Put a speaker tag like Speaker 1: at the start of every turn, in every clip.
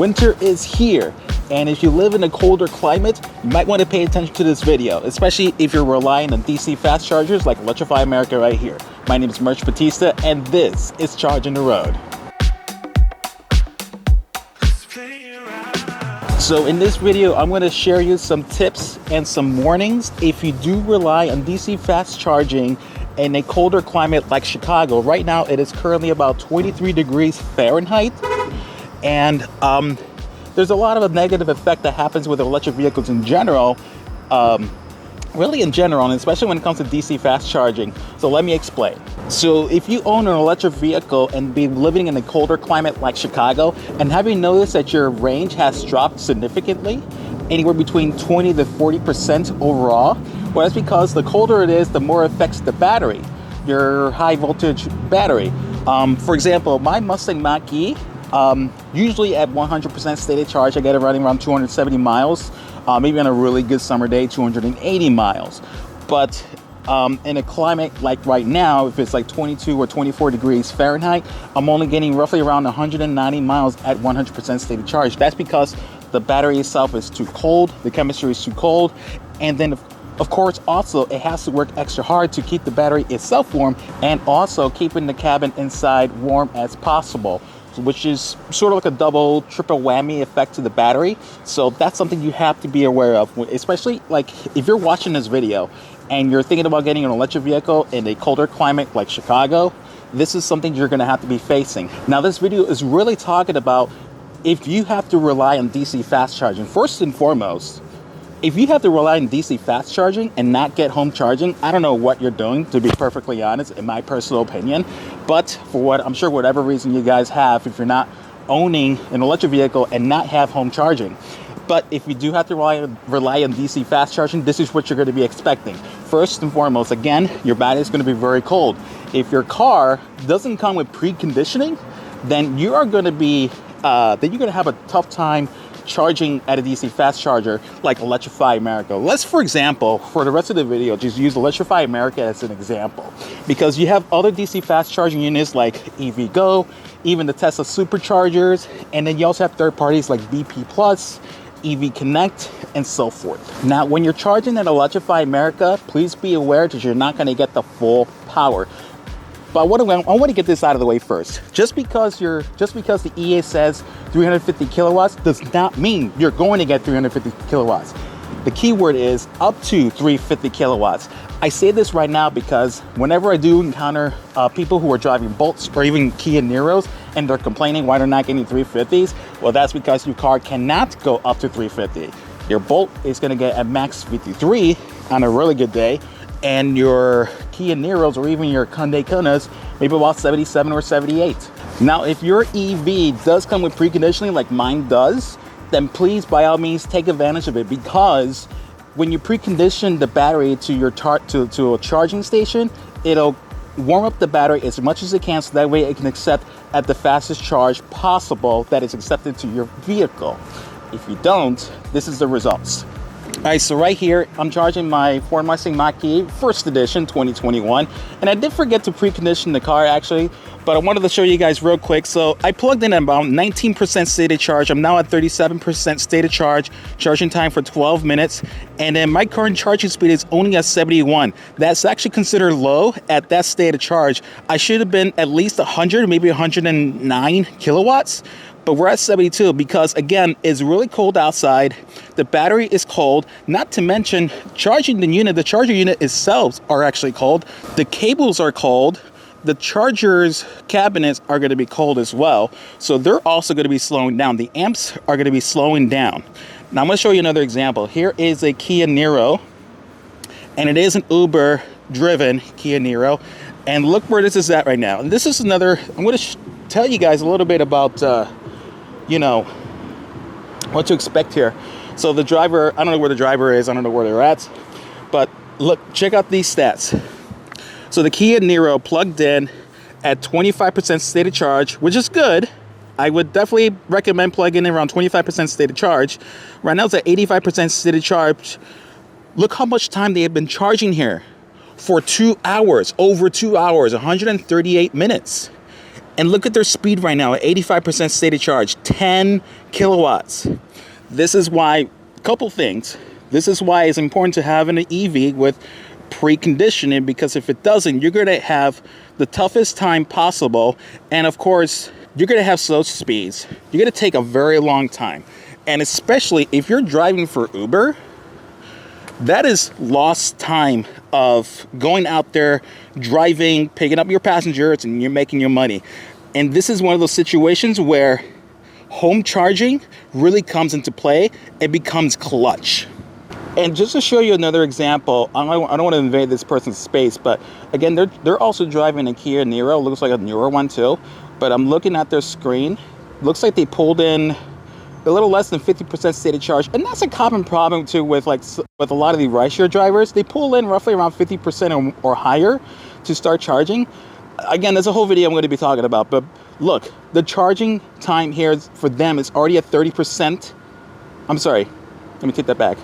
Speaker 1: Winter is here, and if you live in a colder climate, you might want to pay attention to this video, especially if you're relying on DC fast chargers like Electrify America right here. My name is Merch Batista, and this is Charging the Road. So in this video, I'm going to share you some tips and some warnings if you do rely on DC fast charging in a colder climate like Chicago. Right now, it is currently about 23 degrees Fahrenheit. And there's a lot of a negative effect that happens with electric vehicles in general, really in general, and especially when it comes to DC fast charging. So let me explain. So if you own an electric vehicle and be living in a colder climate like Chicago, and have you noticed that your range has dropped significantly, anywhere between 20 to 40% overall? Well, that's because the colder it is, the more it affects the battery, your high voltage battery. For example, my Mustang Mach-e, usually at 100% stated charge, I get it running around 270 miles, maybe on a really good summer day, 280 miles. But in a climate like right now, if it's like 22 or 24 degrees Fahrenheit, I'm only getting roughly around 190 miles at 100% stated charge. That's because the battery itself is too cold, the chemistry is too cold, and then of course, also, it has to work extra hard to keep the battery itself warm and also keeping the cabin inside warm as possible, which is sort of like a double, triple whammy effect to the battery. So that's something you have to be aware of, especially like if you're watching this video and you're thinking about getting an electric vehicle in a colder climate like Chicago. This is something you're gonna have to be facing. Now, this video is really talking about if you have to rely on DC fast charging. First and foremost, if you have to rely on DC fast charging and not get home charging, I don't know what you're doing, to be perfectly honest, in my personal opinion. But for what I'm sure whatever reason you guys have, if you're not owning an electric vehicle and not have home charging. But if you do have to rely on DC fast charging, this is what you're going to be expecting. First and foremost, again, your battery is going to be very cold. If your car doesn't come with preconditioning, then you are going to be have a tough time charging at a DC fast charger like Electrify America. Let's, for example, for the rest of the video, just use Electrify America as an example, because you have other DC fast charging units like evgo, even the Tesla superchargers, and then you also have third parties like BP Plus, EV Connect, and so forth. Now, when you're charging at Electrify America, please be aware that you're not going to get the full power. But I want to get this out of the way first. Just because the EA says 350 kilowatts does not mean you're going to get 350 kilowatts. The key word is up to 350 kilowatts. I say this right now because whenever I do encounter people who are driving Bolts or even Kia Niros and they're complaining why they're not getting 350s, well, that's because your car cannot go up to 350. Your Bolt is going to get a max 53 on a really good day, and your Kia Niros or even your Hyundai Konas maybe about 77 or 78. Now, if your EV does come with preconditioning like mine does, then please, by all means, take advantage of it, because when you precondition the battery to to a charging station, it'll warm up the battery as much as it can, so that way it can accept at the fastest charge possible that is accepted to your vehicle. If you don't, this is the results. All right, so right here, I'm charging my Ford Mustang Mach-e First Edition 2021. And I did forget to precondition the car, actually, but I wanted to show you guys real quick. So I plugged in at about 19% stated charge. I'm now at 37% stated charge, charging time for 12 minutes. And then my current charging speed is only at 71. That's actually considered low at that stated charge. I should have been at least 100, maybe 109 kilowatts. But we're at 72 because, again, it's really cold outside. The battery is cold, not to mention charging the unit. The charger unit itself are actually cold. The cables are cold. The charger's cabinets are going to be cold as well. So they're also going to be slowing down. The amps are going to be slowing down. Now I'm going to show you another example. Here is a Kia Niro, and it is an Uber-driven Kia Niro. And look where this is at right now. And this is another, I'm going to tell you guys a little bit about what to expect here. So the driver, I don't know where the driver is, I don't know where they're at, but look, check out these stats. So the Kia Niro plugged in at 25% stated charge, which is good. I would definitely recommend plugging in around 25% stated charge. Right now it's at 85% stated charge. Look how much time they have been charging here. For 2 hours, over 2 hours, 138 minutes. And look at their speed right now at 85% stated charge, 10 kilowatts. This is why, couple things. This is why it's important to have an EV with preconditioning, because if it doesn't, you're going to have the toughest time possible. And of course, you're going to have slow speeds. You're going to take a very long time. And especially if you're driving for Uber, that is lost time of going out there, driving, picking up your passengers, and you're making your money. And this is one of those situations where home charging really comes into play. It becomes clutch. And just to show you another example, I don't want to invade this person's space, but again, they're also driving a Kia Niro. Looks like a newer one too. But I'm looking at their screen. Looks like they pulled in a little less than 50% stated charge, and that's a common problem too with a lot of the rideshare drivers. They pull in roughly around 50% or higher to start charging. Again, there's a whole video I'm going to be talking about, but look, the charging time here for them is already at 30%. I'm sorry, let me take that back.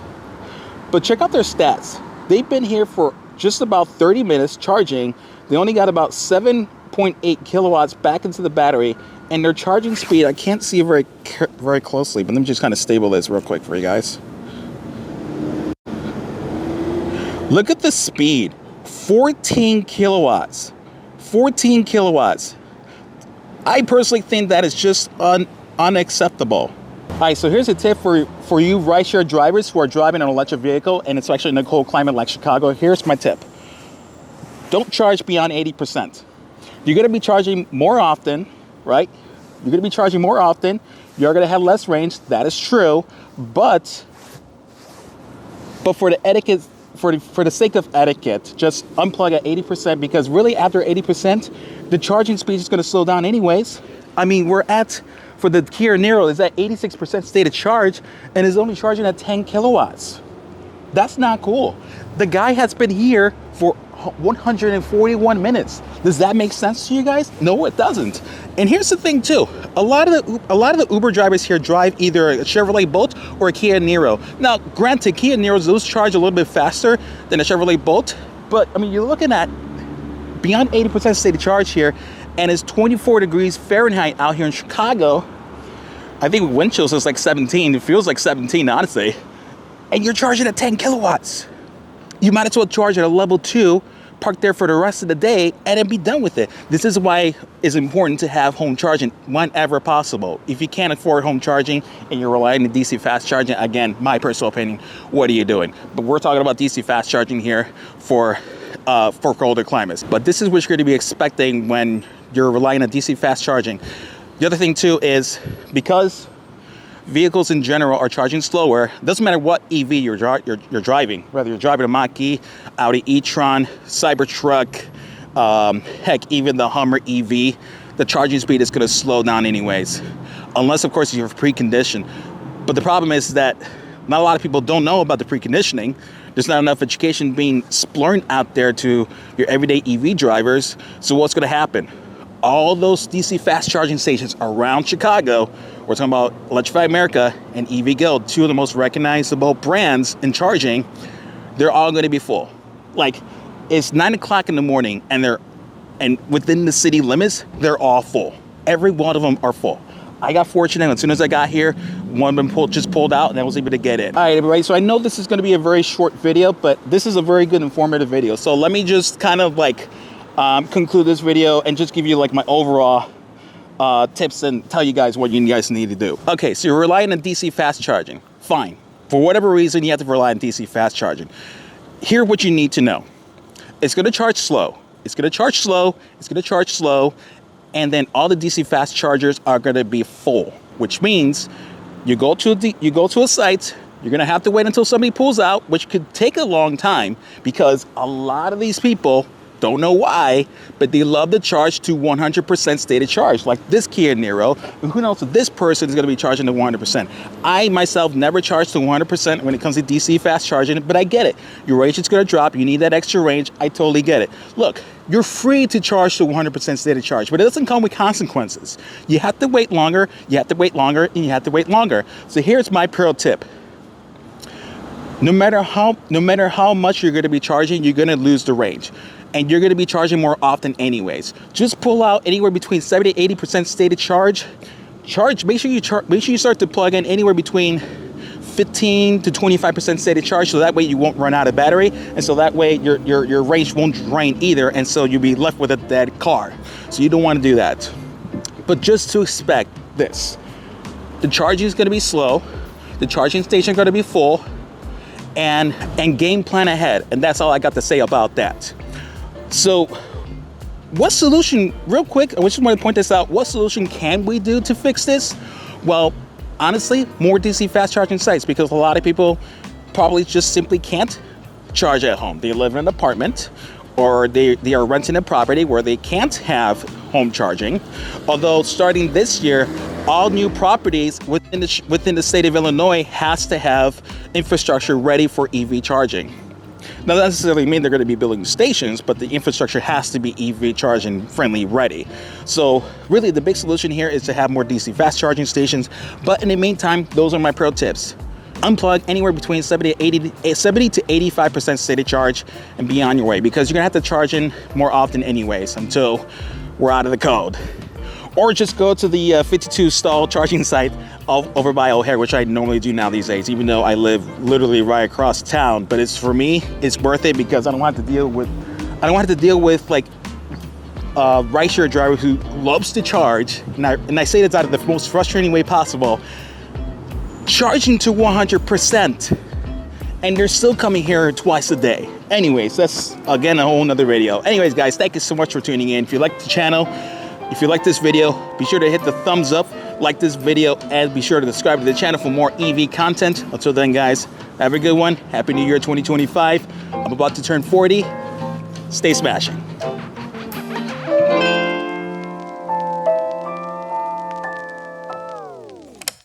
Speaker 1: But check out their stats. They've been here for just about 30 minutes charging. They only got about 7.8 kilowatts back into the battery, and their charging speed, I can't see very closely, but let me just kind of stable this real quick for you guys. Look at the speed, 14 kilowatts, 14 kilowatts. I personally think that is just unacceptable. All right, so here's a tip for you rideshare drivers who are driving an electric vehicle, and it's actually in a cold climate like Chicago. Here's my tip. Don't charge beyond 80%. You're gonna be charging more often, right? You're gonna be charging more often. You're gonna have less range, that is true, but for the etiquette, for the sake of etiquette, just unplug at 80%, because really after 80%, the charging speed is gonna slow down anyways. I mean, for the Kia Niro is at 86% stated charge and is only charging at 10 kilowatts. That's not cool. The guy has been here for 141 minutes. Does that make sense to you guys? No, it doesn't. And here's the thing too. A lot of the Uber drivers here drive either a Chevrolet Bolt or a Kia Niro. Now, granted, Kia Niros, those charge a little bit faster than a Chevrolet Bolt, but I mean, you're looking at beyond 80% stated charge here, and it's 24 degrees Fahrenheit out here in Chicago. I think wind chills is like 17. It feels like 17, honestly. And you're charging at 10 kilowatts. You might as well charge at a level 2, park there for the rest of the day, and then be done with it. This is why it's important to have home charging whenever possible. If you can't afford home charging and you're relying on DC fast charging, again, my personal opinion, what are you doing? But we're talking about DC fast charging here for colder climates. But this is what you're going to be expecting when you're relying on DC fast charging. The other thing too is, because vehicles in general are charging slower, doesn't matter what EV you're driving, whether you're driving a Mach-E, Audi e-tron, Cybertruck, heck, even the Hummer EV, the charging speed is going to slow down anyways, unless of course you're preconditioned. But the problem is that not a lot of people don't know about the preconditioning. There's not enough education being splurged out there to your everyday EV drivers. So what's going to happen? All those DC fast charging stations around Chicago, we're talking about Electrify America and evgo, two of the most recognizable brands in charging, they're all going to be full. Like, it's 9 o'clock in the morning and within the city limits, they're all full. Every one of them are full. I got fortunate. As soon as I got here, one of them just pulled out and I was able to get in. All right, everybody. So I know this is going to be a very short video, but this is a very good informative video. So let me just kind of like conclude this video and just give you like my overall tips and tell you guys what you guys need to do. Okay, so you're relying on DC fast charging. Fine. For whatever reason, you have to rely on DC fast charging. Here's what you need to know. It's going to charge slow. It's going to charge slow. It's going to charge slow. And then all the DC fast chargers are going to be full, which means you go to a site, you're going to have to wait until somebody pulls out, which could take a long time because a lot of these people don't know why, but they love to charge to 100% stated charge, like this Kia Niro. And who knows if this person is going to be charging to 100%. I myself never charge to 100% when it comes to DC fast charging, but I get it. Your range is going to drop. You need that extra range. I totally get it. Look, you're free to charge to 100% stated charge, but it doesn't come with consequences. You have to wait longer, you have to wait longer, and you have to wait longer. So here's my pro tip. No matter how much you're going to be charging, you're going to lose the range, and you're going to be charging more often anyways. Just pull out anywhere between 70 to 80% stated charge. Make sure you start to plug in anywhere between 15 to 25% stated charge, so that way you won't run out of battery, and so that way your range won't drain either, and so you'll be left with a dead car. So you don't want to do that. But just to expect this, the charging is going to be slow, the charging station is going to be full, and game plan ahead. And that's all I got to say about that. So what solution, real quick, I just want to point this out, what solution can we do to fix this? Well, honestly, more DC fast charging sites, because a lot of people probably just simply can't charge at home. They live in an apartment, or they are renting a property where they can't have home charging. Although starting this year, all new properties within the state of Illinois has to have infrastructure ready for EV charging. Now, that doesn't necessarily mean they're going to be building stations, but the infrastructure has to be EV charging friendly ready. So really the big solution here is to have more DC fast charging stations. But in the meantime, those are my pro tips. Unplug anywhere between 70 to 85% stated charge and be on your way, because you're gonna have to charge in more often anyways until we're out of the code. Or just go to the 52 stall charging site over by O'Hare, which I normally do now these days, even though I live literally right across town. But for me, it's worth it, because I don't have to deal with like a rideshare driver who loves to charge, and I say this out of the most frustrating way possible, charging to 100%, and they're still coming here twice a day. Anyways, that's again a whole nother video. Anyways, guys, thank you so much for tuning in. If you like the channel, if you like this video, be sure to hit the thumbs up, like this video, and be sure to subscribe to the channel for more EV content. Until then, guys, have a good one. Happy New Year 2025. I'm about to turn 40. Stay smashing.